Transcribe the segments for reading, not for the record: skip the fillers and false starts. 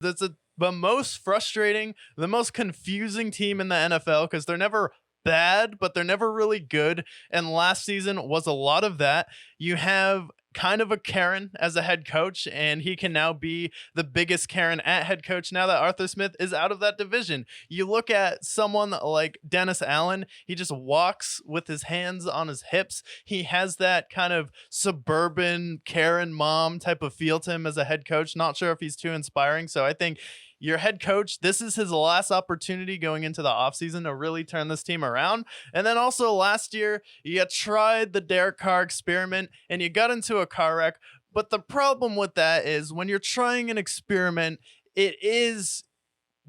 That's the most frustrating, the most confusing team in the NFL because they're never bad, but they're never really good. And last season was a lot of that. You have kind of a Karen as a head coach, and he can now be the biggest Karen at head coach now that Arthur Smith is out of that division. You look at someone like Dennis Allen, he just walks with his hands on his hips. He has that kind of suburban Karen mom type of feel to him as a head coach. Not sure if he's too inspiring. So I think your head coach, this is his last opportunity going into the offseason to really turn this team around. And then also last year, you tried the Derek Carr experiment and you got into a car wreck. But the problem with that is when you're trying an experiment, it is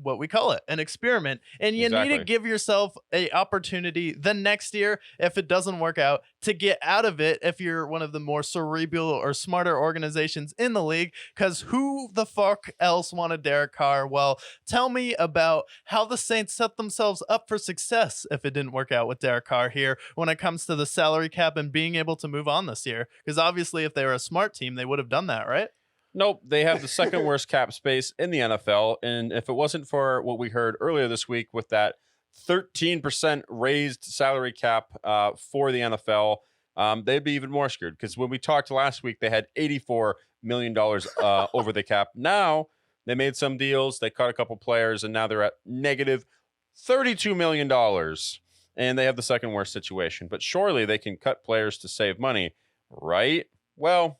what we call it, an experiment, and you need to Exactly. give yourself a opportunity the next year if it doesn't work out to get out of it if you're one of the more cerebral or smarter organizations in the league, because who the fuck else wanted Derek Carr? Well, tell me about how the Saints set themselves up for success if it didn't work out with Derek Carr here when it comes to the salary cap and being able to move on this year, because obviously if they were a smart team they would have done that, right? Nope, they have the second worst cap space in the NFL. And if it wasn't for what we heard earlier this week with that 13% raised salary cap for the NFL, they'd be even more screwed. Because when we talked last week, they had $84 million over the cap. Now they made some deals, they cut a couple players, and now they're at negative $32 million. And they have the second worst situation. But surely they can cut players to save money, right? Well,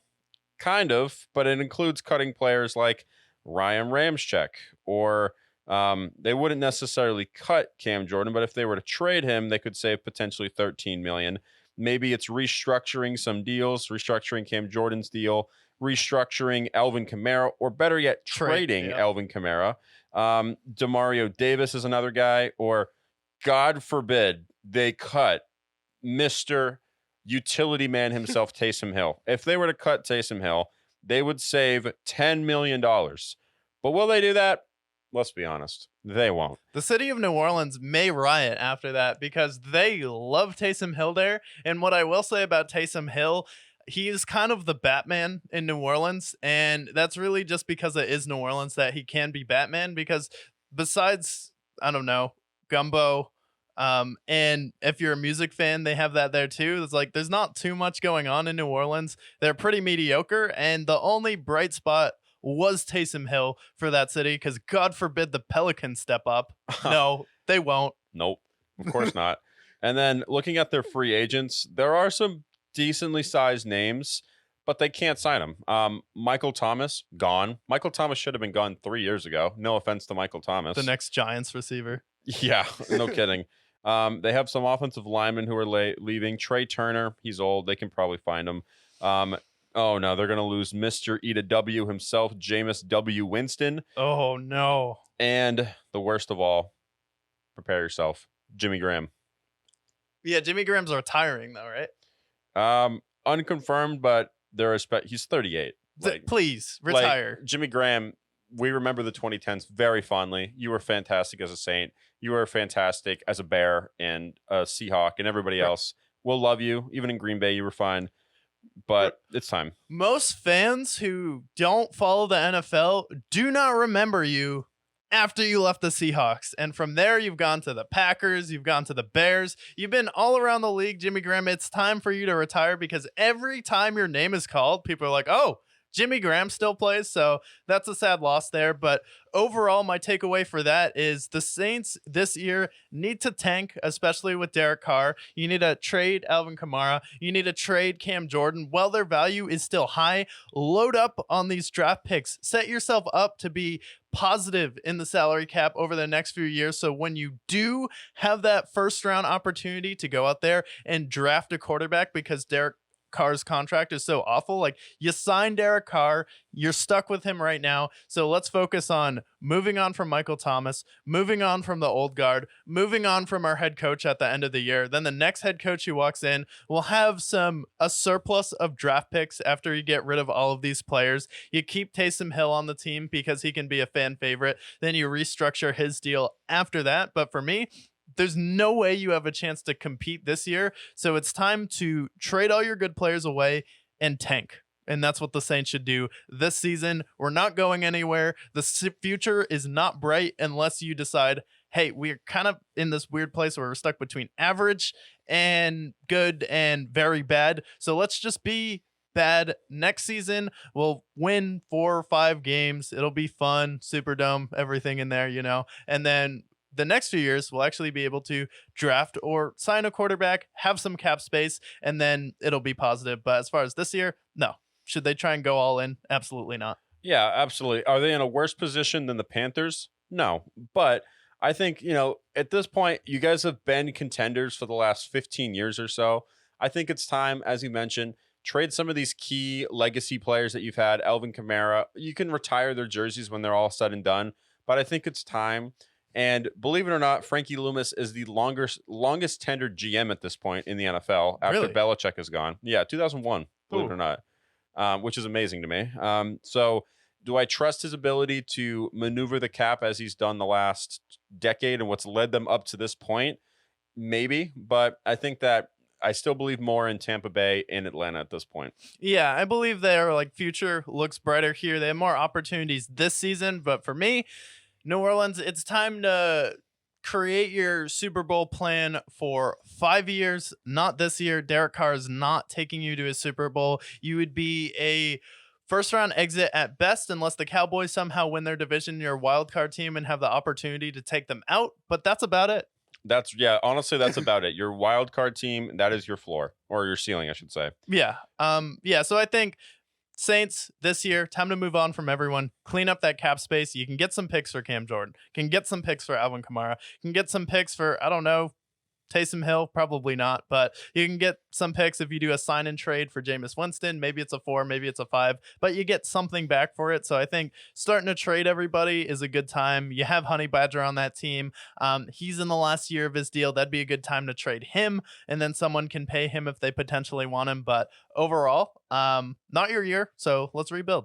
kind of, but it includes cutting players like Ryan Ramczyk, or they wouldn't necessarily cut Cam Jordan, but if they were to trade him, they could save potentially $13 million. Maybe it's restructuring some deals, restructuring Cam Jordan's deal, restructuring Alvin Kamara, or better yet, trading Alvin Kamara. Demario Davis is another guy, or God forbid they cut Mr. utility man himself, Taysom Hill. If they were to cut Taysom Hill, they would save $10 million. But will they do that? Let's be honest. They won't. The city of New Orleans may riot after that because they love Taysom Hill there. And what I will say about Taysom Hill, he is kind of the Batman in New Orleans. And that's really just because it is New Orleans that he can be Batman. Because besides, I don't know, Gumbo, and if you're a music fan, they have that there too. It's like there's not too much going on in New Orleans. They're pretty mediocre, and the only bright spot was Taysom Hill for that city, because God forbid the Pelicans step up. No, they won't. Nope, of course not. And then looking at their free agents, there are some decently sized names, but they can't sign them. Michael Thomas, gone. Michael Thomas should have been gone 3 years ago. No offense to Michael Thomas. The next Giants receiver. Yeah, no kidding. They have some offensive linemen who are leaving. Trey Turner, he's old. They can probably find him. Oh, no, they're going to lose Mr. Eat a W himself, Jameis W. Winston. Oh, no. And the worst of all, prepare yourself, Jimmy Graham. Yeah, Jimmy Graham's retiring, though, right? Unconfirmed, but he's 38. Please, retire. Jimmy Graham, we remember the 2010s very fondly. You were fantastic as a Saint. You were fantastic as a Bear and a Seahawk, and everybody else will love you. Even in Green Bay, you were fine. But it's time. Most fans who don't follow the NFL do not remember you after you left the Seahawks. And from there, you've gone to the Packers, you've gone to the Bears, you've been all around the league, Jimmy Graham. It's time for you to retire, because every time your name is called, people are like, oh, Jimmy Graham still plays, so that's a sad loss there. But overall, my takeaway for that is the Saints this year need to tank, especially with Derek Carr. You need to trade Alvin Kamara. You need to trade Cam Jordan. While their value is still high, load up on these draft picks. Set yourself up to be positive in the salary cap over the next few years. So when you do have that first round opportunity to go out there and draft a quarterback, because Derek Carr's contract is so awful, like, you signed Derek Carr, you're stuck with him right now. So let's focus on moving on from Michael Thomas, moving on from the old guard, moving on from our head coach at the end of the year. Then the next head coach who walks in will have a surplus of draft picks after you get rid of all of these players. You keep Taysom Hill on the team because he can be a fan favorite. Then you restructure his deal after that. But for me, there's no way you have a chance to compete this year. So it's time to trade all your good players away and tank and that's what the Saints should do this season. We're not going anywhere. The future is not bright unless you decide, hey, we're kind of in this weird place where we're stuck between average and good and very bad. So let's just be bad next season. We'll win 4 or 5 games. It'll be fun, Superdome, everything in there, and then the next few years we'll actually be able to draft or sign a quarterback, have some cap space, and then it'll be positive. But as far as this year, no. Should they try and go all in? Absolutely not. Yeah, absolutely. Are they in a worse position than the Panthers? No. But I think, at this point, you guys have been contenders for the last 15 years or so. I think it's time, as you mentioned, trade some of these key legacy players that you've had. Alvin Kamara, you can retire their jerseys when they're all said and done. But I think it's time. And believe it or not, Frankie Loomis is the longest tenured GM at this point in the NFL after Really? Belichick is gone. Yeah, 2001, believe it or not, which is amazing to me. So do I trust his ability to maneuver the cap as he's done the last decade and what's led them up to this point? Maybe, but I think that I still believe more in Tampa Bay and Atlanta at this point. Yeah, I believe their future looks brighter here. They have more opportunities this season, but for me, New Orleans, it's time to create your Super Bowl plan for 5 years, not this year. Derek Carr is not taking you to a Super Bowl. You would be a first round exit at best, unless the Cowboys somehow win their division, your wild card team, and have the opportunity to take them out. But that's about it. Honestly, that's about it. Your wild card team, that is your floor, or your ceiling, I should say. Yeah. So I think Saints this year, time to move on from everyone. Clean up that cap space. You can get some picks for Cam Jordan. Can get some picks for Alvin Kamara. Can get some picks for, I don't know, Taysom Hill, probably not, but you can get some picks if you do a sign and trade for Jameis Winston. Maybe it's a 4, maybe it's a 5, but you get something back for it. So I think starting to trade everybody is a good time. You have Honey Badger on that team. He's in the last year of his deal. That'd be a good time to trade him, and then someone can pay him if they potentially want him. But overall, not your year. So let's rebuild.